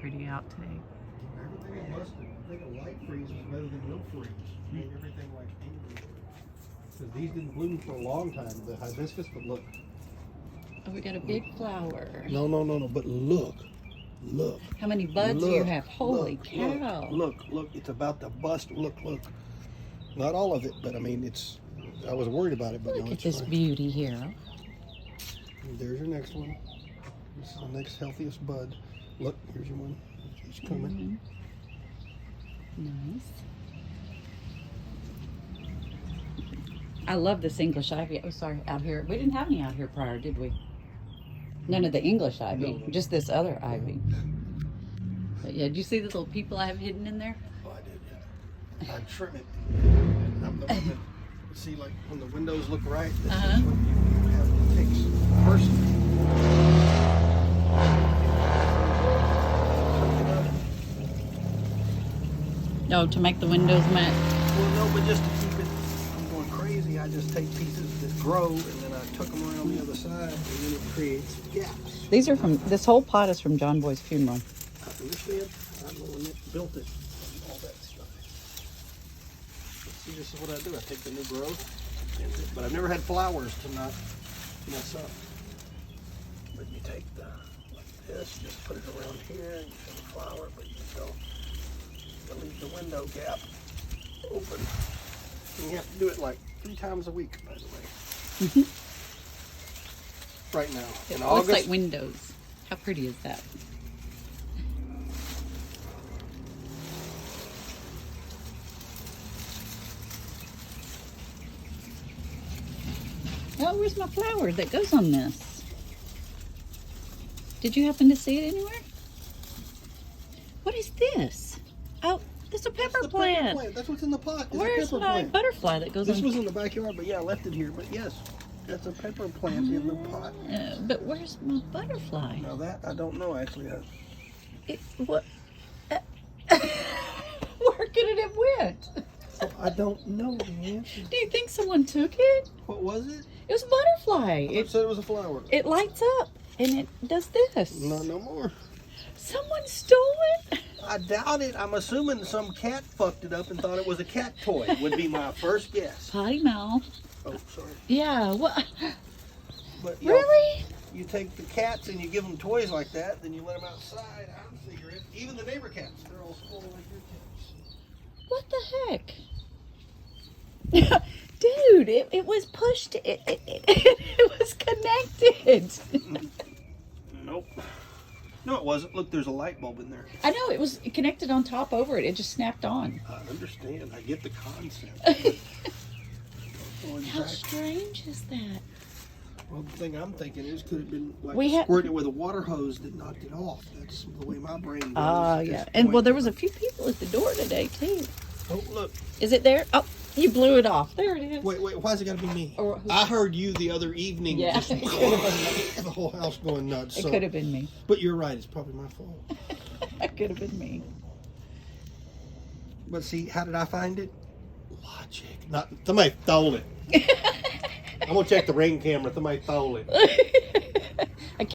pretty out today. Everything is busted. I think a light freeze is better than no freeze. Make everything like angry. Because these didn't bloom for a long time, the hibiscus, but look. Oh, we got a big flower. No, but look. Look. How many buds do you have? Holy cow. Look, it's about to bust. Look. Not all of it, but I mean, I was worried about it, but Look no, at it's this fine. beauty here. And there's your next one. This is the next healthiest bud. Look, here's your one. It's coming. Nice. I love this English ivy. Oh, sorry, out here. We didn't have any out here prior, did we? None of the English ivy, No. just this other ivy. But yeah, did you see the little people I have hidden in there? Oh, I did, yeah. I'd trim it. I'm the one that, see, like when the windows look right, this is what you have to fix personally. Oh, to make the windows match. Well, no, but just to keep it from going crazy, I just take pieces that grow and then I tuck them around the other side, and then it creates gaps. These are from, this whole pot is from John Boy's funeral. I understand. I'm the one that built it. All that stuff. But see, this is what I do. I take the new growth, but I've never had flowers to not mess up. But you take like this, just put it around here, and you have a flower, but you don't. You leave the window gap open. And you have to do it like 3 times a week, by the way. Right now. It In looks August, like windows. How pretty is that? Oh, where's my flower that goes on this? Did you happen to see it anywhere? What is this? Oh, it's a pepper the plant. plant. That's what's in the pot. It's Where's a pepper my plant. butterfly that goes This on? was in the backyard, but yeah, I left it here. But yes, that's a pepper plant in the pot. But where's my butterfly? Now that I don't know actually. What? Where could it have went? I don't know the answer. Do you think someone took it? What was it? It was a butterfly. I said it was a flower. It lights up and it does this. No more. Someone stole it? I doubt it. I'm assuming some cat fucked it up and thought it was a cat toy. Would be my first guess. Potty mouth. Oh, sorry. Yeah, what? But Really? You take the cats and you give them toys like that, then you let them outside. I'm figuring. Even the neighbor cats, they're all spoiled like your cats. What the heck? Dude, it was pushed. It was connected. Nope. No, it wasn't. Look, there's a light bulb in there. I know, it was connected on top over it. It just snapped on. I understand. I get the concept. How strange is that? Well, the thing I'm thinking is, could have been like We had- squirting it with a water hose that knocked it off. That's the way my brain goes. Ah, at yeah. this And well, point. there was a few people at the door today, too. Oh, look. Is it there? Oh, you blew it off. There it is. Wait. Why's it got to be me? Or who- I heard you the other evening. Yeah, Just, it could have been the whole house going nuts. It so. could have been me. But you're right. It's probably my fault. It could have been me. But see, how did I find it? Logic. Not somebody stole it. I'm gonna check the ring camera. Somebody stole it.